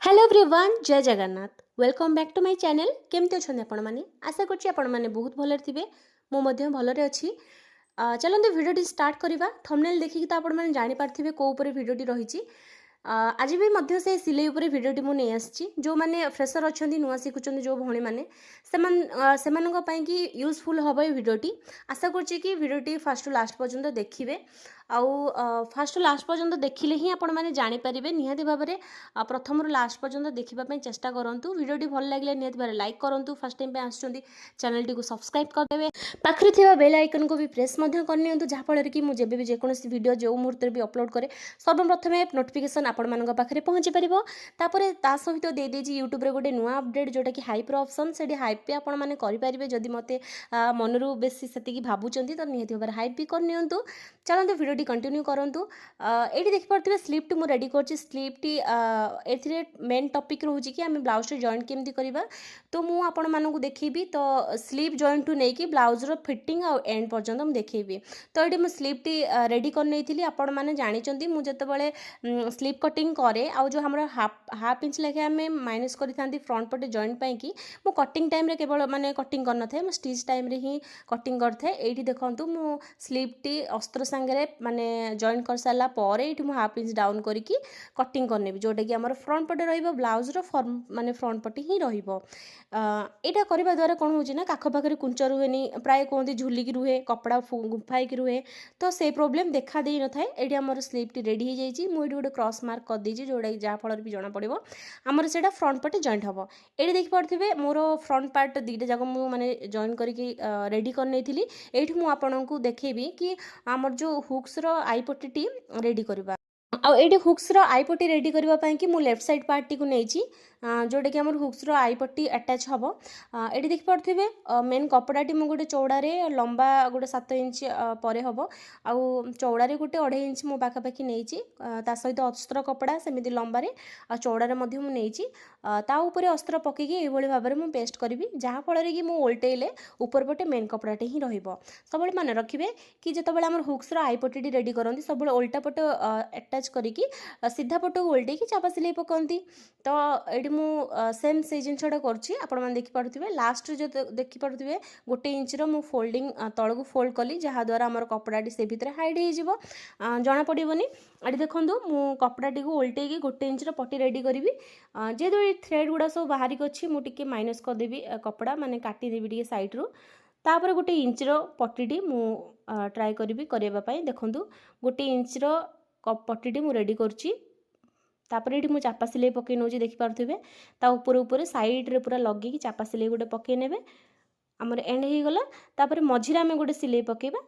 Hello everyone Jai Jagannath welcome back to my channel केमती अच्छा आपण मैंने आशा करुँच आपण मैंने बहुत भलरे थे मुझे भलरे अच्छी चलते भिडियो स्टार्ट करवा थंबनेल देखिकी तो आपण मैंने जानीपारे कौ भिडियोटी रही आज भी मध्य से सिलाई उपर भिडियोटी मुझे नहीं आसी जो मैंने फ्रेशर अच्छा नुआ शिखुं जो भौणी मैंने कि यूजफुल हम ये भिडियोटी आशा करुँची कि भिडियोटी फास्ट टू लास्ट पर्यंत देखिए आउ फास्ट टू लास्ट पर्यंत देखिले ही आपण मैंने जानीपारे निहाती भाव में प्रथम लास्ट पर्यंत देखापी चेष्टा करूँ भिडियोटी भल लगे निहाती भाव लाइक करूँ फर्स्ट टाइम आसुँच चैनल टी सब्सक्राइब करदे पाखे थी बेल आइकन को भी प्रेस करनी जहाँफल कि मुझे भी जेकोसी भिडियो जो मुहूर्त भी अपलोड करे सर्वप्रथम नोटिफिकेशन आपण मान पाखे पहुँची पार ता सहित दे देजी यूट्यूब रे गोटे नुआ अपडेट जोटा कि हाइपर ऑप्शन से हाइप भी आपण मैंने करेंगे जदि मत मनरू बेसी से भावुं तो निहती भाव हाइप भी करनी चलते भिडियोटी कंटिन्यू करूँ ये देखिपे स्लीप मुझे रेडी कर स्लीपटी ए मेन टॉपिक रोचे कि आम ब्लाउज टे जॉइंट केमती करवा तो मुझे आपण मानक देखी तो स्लीप जॉइंट टू नहीं कि ब्लाउज फिटिंग आ एंड पर्यंत मुझे देखी तो ये मुझे स्लीपटी रेडी कर नहीं आपण मैंने जानते मुझे स्लीप कटिंग करे आउ जो हमारा हाफ इंच लेखे आम माइनस करी फ्रंट पटे जॉइंट पाई कि मु कटिंग टाइम रे केवल माने कटिंग करन थे मु स्टिच टाइम रे ही कटिंग करथे एठी देखंतु मु स्लीप टी अस्त्र संगे माने जॉइंट कर साला पर एठी मु हाफ इंच डाउन करिकी कटिंग करनेबी जोटा कि हमर फ्रंट पटे रहइबो ब्लाउज रो फॉर्म माने फ्रंट पटे ही रहइबो एटा करबा द्वारा कोन होची ना काख पाखरे कुंच रुहेनी प्राय कोंती झुलिकी रुहे कपड़ा गुंफाई रुहे तो से प्रॉब्लम देखा देई न थाए एठी हमर स्लीप टी रेडी हो जाईची मु एठी गोटे क्रॉस मार्क कर देजी जोड़ा जहाँफल भी जना पड़ो आमर से फ्रंट पटे जॉइंट हम ये देखिपे मोर फ्रंट पार्ट दुईटा जाक मुझे जॉइन करके रेडी कर ये मुझे देखेबी कि आमर जो हुक्स आई पट्टी रेडी करवा आउे हुक्स आई पट्टी रेडी करने कि मुझे लेफ्ट साइड पार्ट टी को नहीं जोटा कि आम हुक्स आई पट्टी अटैच हम ये देखिपे मेन कपड़ाटी मुझे गोटे चौड़े लंबा गोटे 7 इंच पर हम आउ चौड़े गोटे 2.5 इंच मो पाखापाखि नहीं सहित अस्त्र कपड़ा सेमती लंबारे आ चौड़ारे नहीं ताऊपर अस्त्र पकईकि ये भाव में मुझे पेस्ट करी जहाँफल कि मुझे ओल्टेले ऊपर पटे मेन कपड़ाटे ही सब मन रखिए कि जिते आम हुक्स आई पट्टी रेडी करती सब ओल्टा पट अटैच करिकी सीधा पट ओल्टे चापा सिलाई पकाती तो ये मुझे सेम से जिनटा कर देखिपे लास्ट जो देखिपे गोटे इंचर मु फोल्डिंग तल को फोल्ड कली जहाँद्वारा आम कपड़ाटी से भितर हाइड हो जना पड़ोनी ये देखो मु कपड़ाटी को ओल्टे गोटे इंचर पट्टी रेडी करी जेहेतु ये थ्रेड गुड़ा सब बाहर अच्छी मुझे माइनस करदेवी कपड़ा माने काटिदेवी टे सैड्रु तापर गोटे इंचर पट्टी मु ट्राए करी करने देखूँ गोटे इंचर पट्टी मुझे रेडी करुच्ची तापर ये मुझे चापा सिलाई पकई नौ देखिपे ऊपर साइड्रे पूरा लगे चापा सिलाई गोटे पकई ने आमर एंड हो गला तापर मझिरे आम गोटे सिलाई पकेबा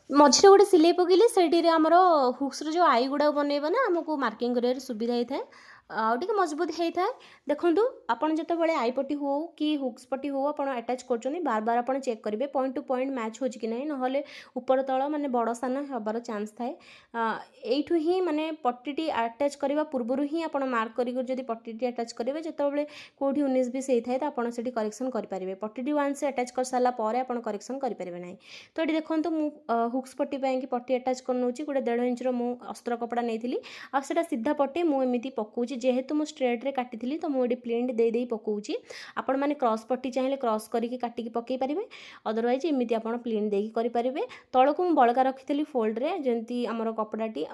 मझिरे गोटे सिलाई पकईले से आमर हुक्स जो आई गुड़ा बनइबा ना आमको मार्किंग कर सुविधा होता है आउटे मजबूत होता है देखूँ आपड़ जो आई पट्टी हो कि हुक्स पट्टी हो आप अटैच कर बार बार आप चेक करेंगे पॉइंट टू पॉइंट मैच हो कि ना ना ऊपर तल माने बड़ सान हबार चान्स थाए यू ही माने पट्टी अटैच करने पूर्वर ही आप मार्क कर पट्टी अटैच करेंगे जो कौटी 19-20 होता है तो आपड़ से करेक्शन करेंगे पट्टी वन से अटैच कर सारा आप करेक्शन करेंगे ना तो ये देखो हुक्स पट्टी कि पट्टी अटैच कर नौ गोटे 1.5 इंचर मु अस्त्र कपड़ा नहीं आटा सीधा पट्टे मुझे पकाऊँ जेहेतु मु स्ट्रेट रे काटी तो मुझे प्लेट दे पकाऊँ आपण मैंने क्रॉस पट्टी चाहिए क्रॉस करके काटिकी पकई पारे अदरवाइज एमती आप प्लेन देकी करेंगे तौक मुझे बड़का रखी फोल्ड रे जमी आमर कपड़ाटी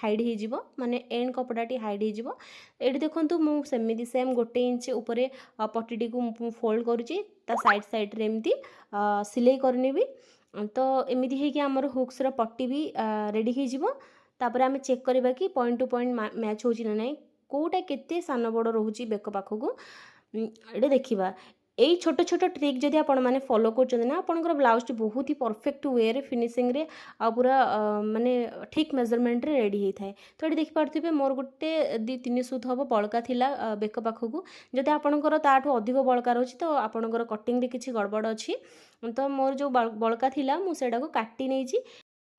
हाइड हो माने एंड कपड़ाटी हाइड हो ये देखो मुझे सेम गोटे इंच उपर पट्टी को फोल्ड करुच्ची साइड साइड रे एमती सिलाई करने भी तो एमती है कि आमर हुक्स पट्टी भी रेडी होपर आम चेक करवा कि पॉइंट टू पॉइंट मैच होची ना नहीं कौटा केते सान बड़ रोचे बेक पाखक ये देखा यही छोट छोट ट्रिक जदि आपण मैंने फॉलो करना आपंकर ब्लाउज बहुत ही परफेक्ट वे रे फिनिशिंग रे आ पूरा माने ठीक मेजरमेंट रे रेडी होता है तो ये देखिपे मोर गोटे 2-3 सूत हम बड़का थिला बेक पाखक जदि आपंकर ताठू अधिक बड़का रही तो आपंकर कटिंग रे किसी गड़बड़ अच्छी तो मोर जो बड़का थिला मुझे काटी नहीं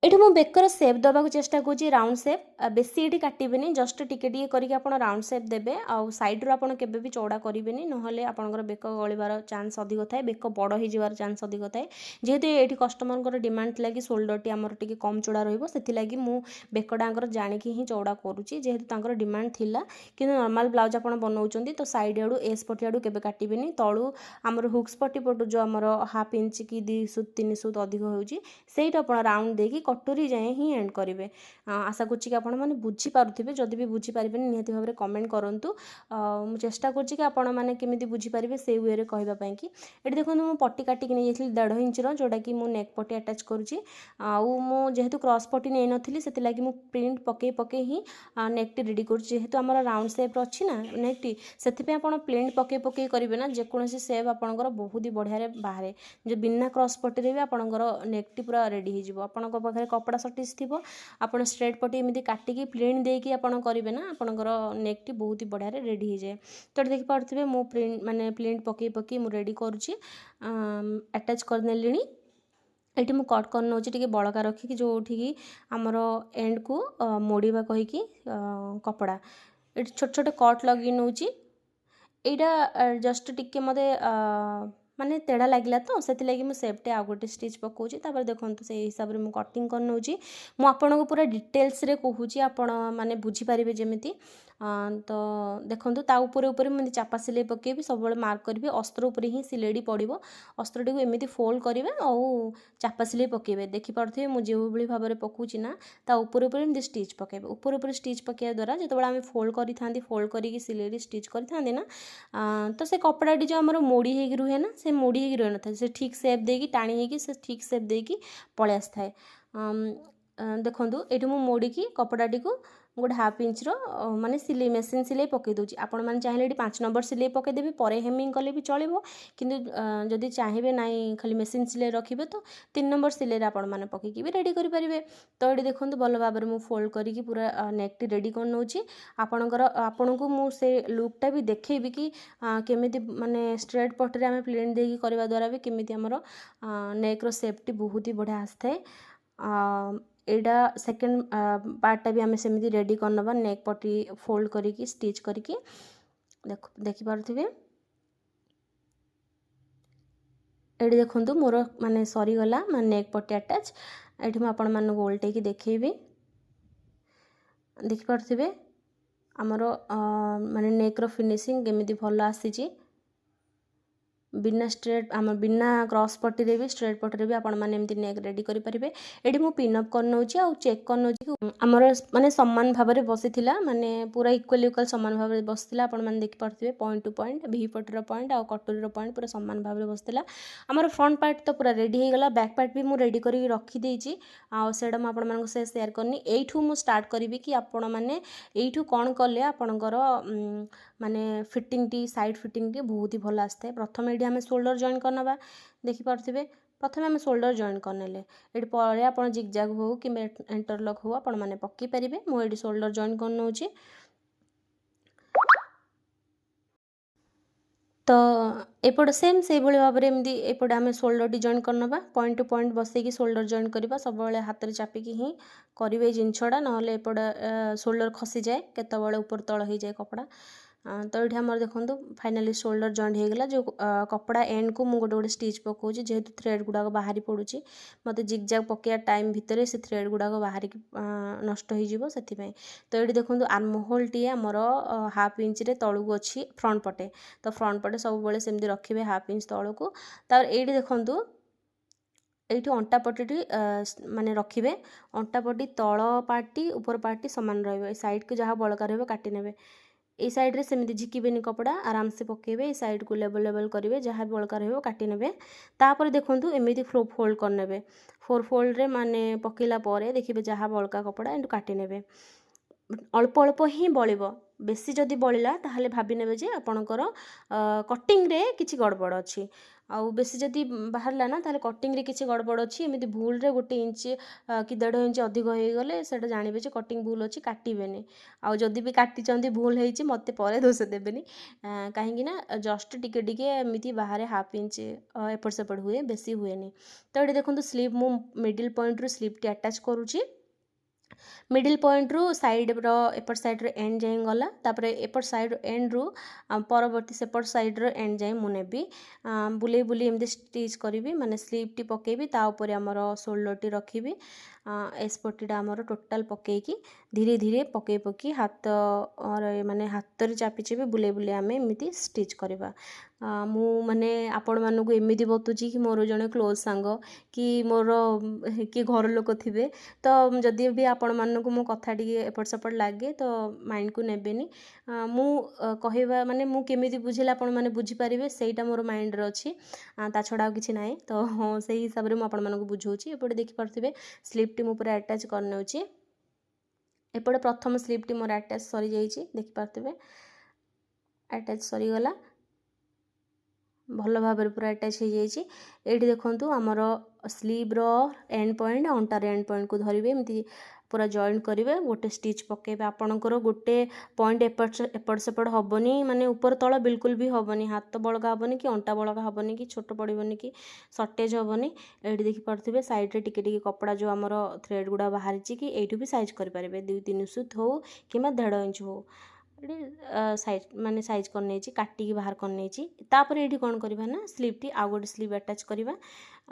एठी मु बेकर सेप दबाक चेष्टा करूँ राउंड सेप बेसी ये काटबेनि जस्ट टिके टिके करके आप राउंड सेप देबे आउ साइड रू आपन केबे भी चौड़ा करेंगे नहले आपंकर बेक गलिबार चांस अधिक थाए बेक बड़ हो जबार चांस अधिक थाए जेहेतु ये कस्टमर डिमांड थिला कि शोल्डर टी आमर टिके कम चौड़ा रहिबो सेथिलागि मु बेकडांकर जानिकी ही चौड़ा करूची जेहेतु तांकर डिमांड थिला कि नॉर्मल ब्लाउज आपन बनाउचंती तो साइड आडू एस पटी आडू केबे काटबेनि तळू आमर हुक्स पटी पटू जो आमर हाफ इंच कि 2 सूत 3 सूत अधिक होउची सेटा आपण राउंड देकी कटोरी जाए ही एंड करेंगे। आशा करुच्ची कि आपण मैंने बुझीपारे जदि भी बुझीपारे निहती भाव में कमेंट करूँ मुझे चेष्टा करुच्ची कि आपण मैंने केमी बुझीपारे से वे कहवाई कि ये देखो मुझे पट्टी काटिक नहीं 1.5 इंचर जोटा कि मुझे नेक पट्टी आटाच करुच्ची जेहेतु क्रॉस पट्टी नहीं नी से प्रिंट पकई पकई ही नेक टी रेडी कर जेहेतु आम राउंड सेप अच्छी ना नेक टी से प्रिंट पकई पकई करेंगे ना जेकोसी सेप आपंकर बहुत ही बढ़िया बाहर जो बिना क्रॉस पट्टी भी आपंकर नेक टी पूरा रेडी हो पाखे कपड़ा सटिश थी आप स्ट्रेट पट्टी एमती काटिकी प्लेन देकी आपन करेंगे ना आपंकर नेक टी बहुत ही बढ़िया रेडी हो जाए तो देखिपे मु प्रिंट माने प्रिंट पकई पकई मु रेडी करुच्ची अटैच करनेली ये मुझे कट कर नौ टे बड़का रखिकी जो आमर एंड को मोड़वा कहीकि कपड़ा ये छोट छोट कट लगे नौ यहाँ जस्ट टिके मत माने तेढ़ा लगे तो से मुझे सेपटे आउ गोटे स्टिच पकाऊँगी तापर देखो से हिसाब से मुझे कटिंग कर नौ मुझे पूरा डिटेल्स रे कहूँ आपण मैंने बुझीपारे जमी तो देखो उपर मुझे चापा सिलाई पकेबी सब मार्क करी अस्त्र उपर ही सिलाई पड़ो अस्त्र टी एमती फोल्ड करेंगे और चापा सिलाई पकेबे देखिपे मुझे जो भाई भाव में पकाउची ना उपर स्टिच पकेबे उपर स्टिच पकड़ा द्वारा जो आम फोल्ड करी फोल्ड करके सिलाई स्टिच करी ना तो से कपड़ाटी जो आम मोड़ी हो रुहे ना से मोड़ी हो रही न था से ठीक सेप देकी टाणी हो ठीक सेप देकी पलि आसी थाए देखूँ ये मुझे मोड़िकी कपड़ाटी को गोटे हाफ इंचर माने सिलाई मेसीन सिलाई पकई दूची आपण मैंने चाहिए 5 नंबर सिलाई पकईदेवी पर हेमिंग कले भी चलो किंतु जदि चाहिए ना खाली मेसीन सिलाई रखिए तो 3 नंबर सिलाई आपण मैंने पकईकी भी रेडी करेंगे तो ये देखो भल भाव में फोल्ड करके पूरा नेक टी रेडी कर नौ आपणकर आपण को मुझे लुकटा भी देखेबी कि केमी माने स्ट्रेट पट्टी आम प्लेन देकी करवा द्वारा भी केमी आमर नेक्र सेफ्टी बहुत ही बढ़िया आसता है एटा सेकेंड पार्टा भी आम सेमती रेडी करनवा नेक पट्टी फोल्ड करके स्टिच करके देखिपे ये देखूँ मोर माने सरीगला नेक पट्टी अटैच ये मुझे आपण मानक ओल्टेकी देखी देखिपे आमर माने नेक्र फिनिशिंग केमी भल आसी बिना स्ट्रेट आम बिना क्रॉस पट्टी रे भी स्ट्रेट पट्टी रे भी आपण माने एमती नेक रेडी करि परिबे एडी मु पिन अप कर नौ आ चेक कर नौ आमर माने समान भाव में बसीथिला माने पूरा इक्वल समान भाव में बसला आपण माने देखि परथिबे पॉइंट टू पॉइंट वी पट्टीर पॉइंट आ कटोरीर पॉइंट पूरा समान भाव में बसला आमर फ्रंट पार्ट तो पूरा रेडी हो गला बैक पार्ट भी मु रेडी करके रखी देछि आ सेडा म आपण मानको से शेयर करनी एठू मु स्टार्ट करिवि कि आपण माने एठू कोन कले आपणकर माने fitting T side fitting T बहुत ही भल आसता है प्रथम ये आम शोल्डर जॉइन करनवा देखिपे प्रथम आम शोल्डर जॉइन करने ये पर आप जिगजाग हो कि इंटरलॉक हो आपण मैंने पकई पारे मुझे शोल्डर जॉइन कर नौ तो एपट सेम से भाव में एमती एपटे आम शोल्डर टी जॉइन करनवा पॉइंट टू पॉइंट बसैकी शोल्डर जॉइन करवा सब हाथ में चापिकी ही करेंगे जिनछड़ा ना एपट शोल्डर खसी जाए केतबले ऊपर तल हो जाए कपड़ा तो ये आम देखो फाइनाली शोल्डर जॉइंट होगला जो कपड़ा एंड को मुझे गोटे गोटे स्टिच पकाऊँ जेहेतु थ्रेड गुड़ाक बाहरी पड़ुची मत जिगजाग पकड़ा टाइम भितर से थ्रेड गुड़ाक बाहर नष्ट हो से तो ये देखो आर्महोल टी आमर हाफ इंच रे तलू अच्छी फ्रंट पटे तो फ्रंट पटे सब सेमती रखिए हाफ इंच तलू को ये देखूँ ये अंटा पट्टी माने रखिए अंटा पट्टी तल पार्टी ऊपर पार्टी सामान रही साइड को जहाँ बड़का रही काटी नेबे ये साइड रे सेमती झिकिबेनी कपड़ा आराम से पकेबे साइड को लेवल लेवल करेंगे जहाँ बड़का रही काटी नेबे तापर देखूँ एमती फोल्ड करने 4 फोल्ड रे माने पकेला परे देखिए जहाँ बड़का कपड़ा एंड काटी नेबे अल्प अल्प ही बलिबो बेसी जदि बलिला ताहले भाबी नेबे जे आपणकर कटिंग रे किछि गड़बड़ अछि आउ बेसी जदि बाहरला ना ताले कटिंग रे किछि गड़बड़ अछि एमिति भूल रे 1 इंच कि 1.5 इंच अधिक हो गले सेटा जानिबे जे कटिंग भूल अछि काटिबेनी आउ जदि भी काटी चंदी भूल हेछि मते परे दोष देबेनी काहेकि ना जस्ट टिके टिके एमिति बाहर हाफ इंच एपट सेपट हुए बेसी हुएनी तो ये देखंतु स्लीव मु मिडिल पॉइंट रु स्लीव टी अटैच करूची मिडिल पॉइंट रु साइड रो एपट साइड रो एंड जाई गला तापरे एपट साइड एंड रु परवर्ती सेपट साइड रो एंड जाई मु नेबी बुले बुले एमती स्टिच करी माने स्लीव टी पकेबी ता ऊपर हमर शोल्डर टी रखिबी एस्पटीटा हमर टोटल पकेकी धीरे धीरे पके पकी हाथ और माने हाथ रे चापी चापी बुले बुले आमे एमती स्टिच करबा मु माने आपण मानकु एमती बतुची कि मोर जने क्लोज सांग कि मोर कि घर लोक थिबे तो जदि भी आपण मानकु मो कथा टिके एपट सेपट लागे तो माइंड को नेबेनी मु कहबा माने मु केमिति बुझिला आपण माने बुझी परिबे सेटा मोर माइंड रे अछि ता छडा किछि नाइ तो सेही हिसाब रे मु आपण मानकु बुझौची एपटे देखि परथिबे स्लीव टी मु पूरा अटैच करनेउची एपटे प्रथम स्लीव टी मोर अटैच सरी जाईची देखि परथिबे अटैच सरी गला भल भाव पूरा अटैच हो जाइए ये देखो आमर स्लीव रो एंड पॉइंट अंटार एंड पॉइंट को धरिबे एमती पूरा जॉइंट करेंगे गोटे स्टिच पकेबे आपणकर गोटे पॉइंट एपट सेपट हेनी माने ऊपर तल बिल्कुल भी हेनी हाथ बड़का हेनी कि अंटा बड़का हेनी कि छोट पड़ोनी कि सर्टेज हेनी ये देखिपे साइड रे टिके टिके कपड़ा जो आमर थ्रेड गुड़ा बाहरी कि ये भी साइज करेंगे 2-3 सूत हो कि 1.5 इंच हो साइज माने साइज करने काटिकी बाहर करने तापर ये कौन करवा ना स्लीव टी आउ गोटे स्लीव अटैच करवा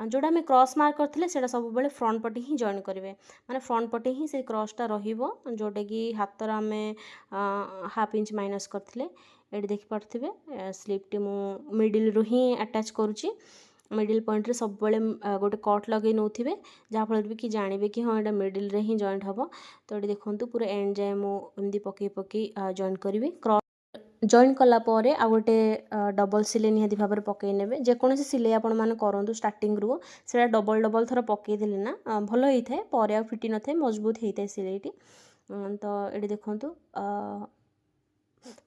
जोड़ा आम क्रॉस मार्क करते सेटा सब बेले फ्रंट पटे ही जॉइन करेंगे माने फ्रंट पटे ही से क्रॉसटा रहिबो जोटा कि हाथ आम हाफ इंच माइनस करथिले ये देखिपे स्लीव टी मु मिडिल रु ही अटैच करुच्ची मिडिल पॉइंट रे सब बेले गोटे कट लगे नौथिबे जहाँफल भी कि जानवे कि हाँ यहाँ मिडिल रे ही जॉइंट हम तो ये देखो पूरा एंड जाए मुझे पकई पकई जॉइन करी क्रॉस जॉइन कला परे आ गोटे डबल सिले निहाती भाव में पकई ने जेकोसी सिले आपण मैंने करूँ स्टार्टिंग रू से डबल डबल थर पकई देले ना भल होता है पर आ फिटी न था मजबूत होता है सिलेटी तो ये देखूँ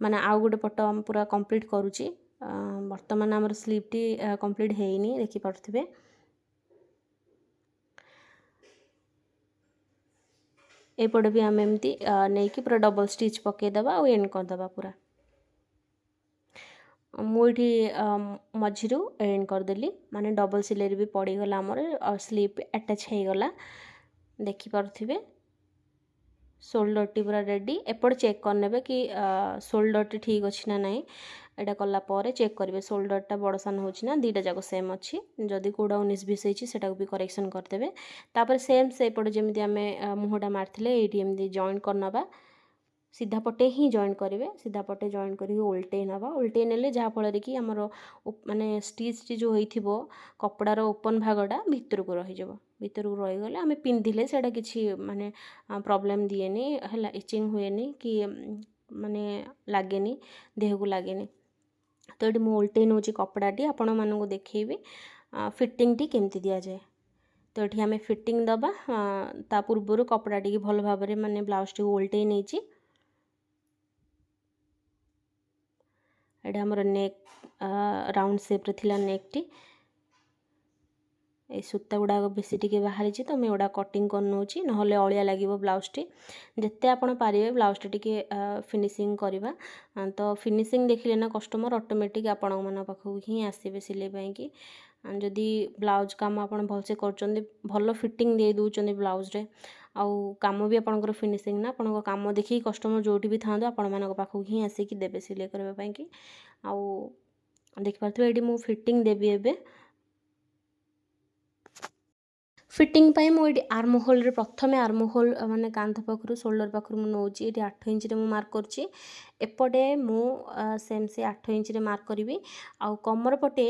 माने आउ गोटे पट पूरा कंप्लीट करुच्ची बर्तमान आमर स्लीव टी कंप्लीट हेनी देखिपे एपटे भी आम एमती नहीं कि पूरा डबल स्टिच पकईदे और एंड करदे पूरा मुझे मझी एंड करदेली माने डबल सिलाई भी पड़गला आमर स्लीव अटैच हो गला देखिपे शोल्डर टी पूरा रेडी एपट चेक करने कि शोल्डर टी ठीक अच्छी ना नहीं एटा कलापर चेक करेंगे शोल्डरटा बड़ सान हो दीटा जाक सेम अच्छी जदि कौटा 19-20 होता भी करेक्शन करदे तापर सेम से एपटे जमी आम मुहटा मारते ये जॉइन करनवा सीधा पटे ही जॉइन करेंगे सीधा पटे जॉइन करी उल्टे नवा उल्टे नेले जहाँफल कि आमर माने स्टिच जो होइथिबो कपड़ार ओपन भागटा भितर को रही रहीगले आम पिंधिले सेटा किछि माने प्रॉब्लम दिएनी है इचिंग हुएनी कि माने लागेनी देह को लागेनी तो ये मुझे उल्टे नौची कपड़ाटी आपण मानक देखी फिटिंग टी केमती दि जाए तो ये आम फिटिंग दबा ता पूर्वर कपड़ा टी भल भाव में माने ब्लाउज टी उल्टे नहीं एटा हमर नेक राउंड शेप रे थिला नेक टी ए सूता गुड़ा बेसी टिके बाहरी तो मुझे एटा कटिंग कर नौची नहले अलिया लगे ब्लाउज टी जिते आपण पारे ब्लाउज टी टिके फिनिशिंग करवा तो फिनिशिंग देखिले ना कस्टमर ऑटोमेटिक आपण मन पाखक ही आसबे सिलाई कि जदि ब्लाउज काम आप भलसे कर भल फिटिंग दे दौरान ब्लाउज रे आउ काम भी आपंकर फिनिशिंग ना आपण काम देखिए कस्टमर जोटी भी था आपण मान पाखक ही आसिक देवे सिलाई करने कि आउ देखिपे ये मुझे फिटिंग देवी एबे फिटिंग पाई मुझे आर्म होल रे प्रथम आर्म होल माने कांध पाखरु शोल्डर पाखरु नौची ये 8 इंच रे मु मार्क करची एपटे मु सेम से 8 इंच रे मार्क करी आउ कमर पटे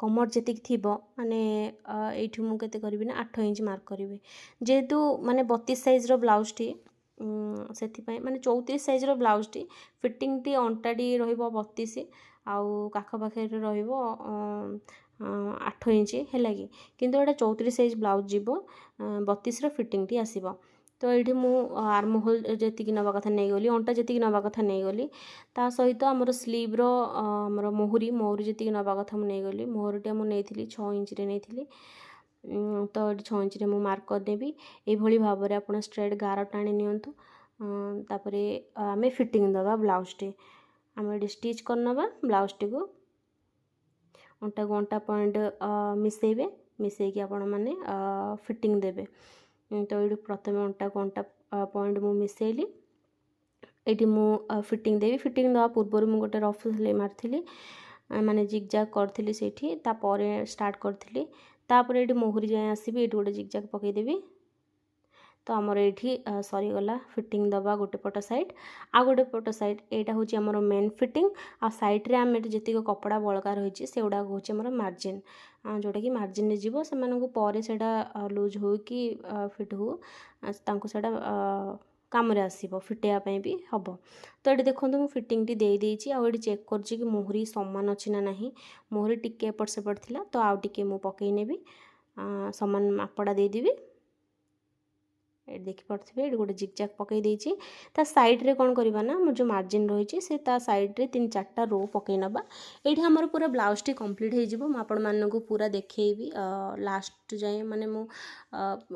कमर जेतिक थिबो माने एठु मु केते करबी ना 8 इंच मार्क करी जेहेतु माने 32 साइज रो ब्लाउज टी से माने 34 साइज रो ब्लाउज टी फिटिंग टी अंटाटी रहिबो 32 आउ काख पाखे रहिबो 8 इंच है कि किंतु एटा 34 साइज ब्लाउज जीवो 32 रो फिटिंग टी आसीबो तो ये मु आर्म होल जी नवा कथा नहीं गली अंटा जी नवा कथा नहीं गली ता सहित आमर स्लीव्र आमर मोहरी मोहरी जी नवा कथा मुझे नहीं गली मोहरीटा मुझे 6 इंच नहीं तो ये 6 इंच मु मार्क करदेवी ये भाव में आप स्ट्रेट गार टाणी नियंतु तापर आम फिटिंग दबा ब्लाउज टे आम ये स्टिच करनवा ब्लाउज टी को अंटा को अंटा पॉइंट मिसेबे मिसेकी आपण माने फिटिंग देबे तो ये प्रथम अंटा को अंटा पॉइंट मु मिसेली ये मु फिटिंग देवी फिटिंग दवा पूर्व मुझे गोटे रफ सिलाई मारी माने जिगजाग करी से स्टार्ट करी तापर ये मोहरी जाए आसबि ये गोटे जिगजाग पकईदेवी तो आमर ये सरीगला फिटिंग दबा गोटे पट साइड आ गोटे पट साइड यहाँ हूँ आमर मेन फिटिंग आ साइड्रे आम जी कपड़ा बड़का रही से गुड़ा हूँ आमर मार्जिन जोटा कि मार्जिन जीव से लूज हो कि फिट हो से कम आसो फिटापी भी हम तो ये देखो मुझे फिटिंग टी दे देती आउ चेक कर मोहरी सामान अच्छी ना ना मोहरी टिके एपट सेपट थिला तो आउ टिके मु पकई नेबी सामान मापड़ा देदेवी ये देखिपे ये गोटे जिगजाग पकई देछि ता साइड रे कौन करवा ना जो मार्जिन रही से ता साइड रे 3-4टा रो पकई नबा ये हमर पूरा ब्लाउज टी कंप्लीट हो जिवो आपण मानकु पूरा देखैबी लास्ट जाए माने मु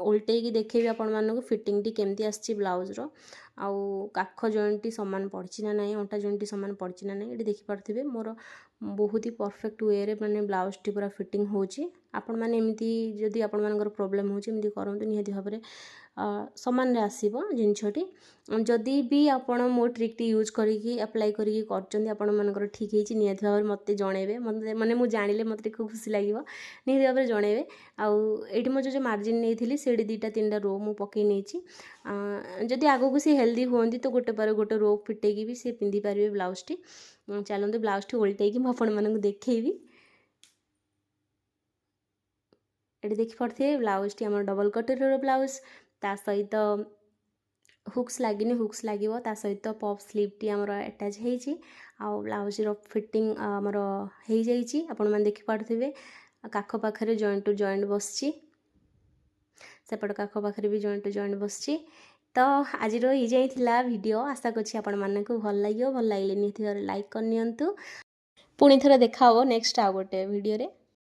उल्टेकी देखैबी आपण मानकु फिटिंग टी केमती आछि ब्लाउज रो आउ काख जॉइंट टी समान पड़छि ना नहीं अंटा जॉइंट टी समान पड़छि ना नहीं ये देखि पारथिबे मोर बहुत ही परफेक्ट वे रे माने ब्लाउज टी पूरा फिटिंग होछि आपण माने एमती जदि आपण मानकर प्रॉब्लम होछि एमती करंतु निहाती भाबरे समान आसब जिनछटी जदि भी आपण मो ट्रिकटी यूज करी अप्लाई करी करचंदी आपण मानकर ठीक है निहाती भाव मत जनइबे मत माने मु जानिले मत खूब खुशी लगे निहाती भाव जनइबे आउ एठी मो जो मार्जिन नहीं थी से 2-3टा रो मु पकई नहीं जदि आगो को सी हेल्दी होंदी तो गोटे पर गोटे रो फिटेकी भी सी पिंधि पारे ब्लाउज टी चलते ब्लाउज टी उल्टेकी मु आपण मानक देखैबी ये देखिपे ब्लाउज टी आम डबल कटर ब्लाउज ता सहित हुक्स लगिनी हुक्स लगे सहित पफ स्लीव टी आमर अटैच होती आउ ब्लाउज फिटिंग आमर हो जाइए आपण मैंने देखिपे काख पाखे जॉइंट टू जॉइंट बसची सेपट काख पाखे भी जॉइंट टू जॉइंट बसची तो आज हो जाइए वीडियो आशा करी आपण मानक भल लगे भल लगे निहाती लाइक करनी पुणी थर देखा नेक्स्ट आ गोटे वीडियो रे।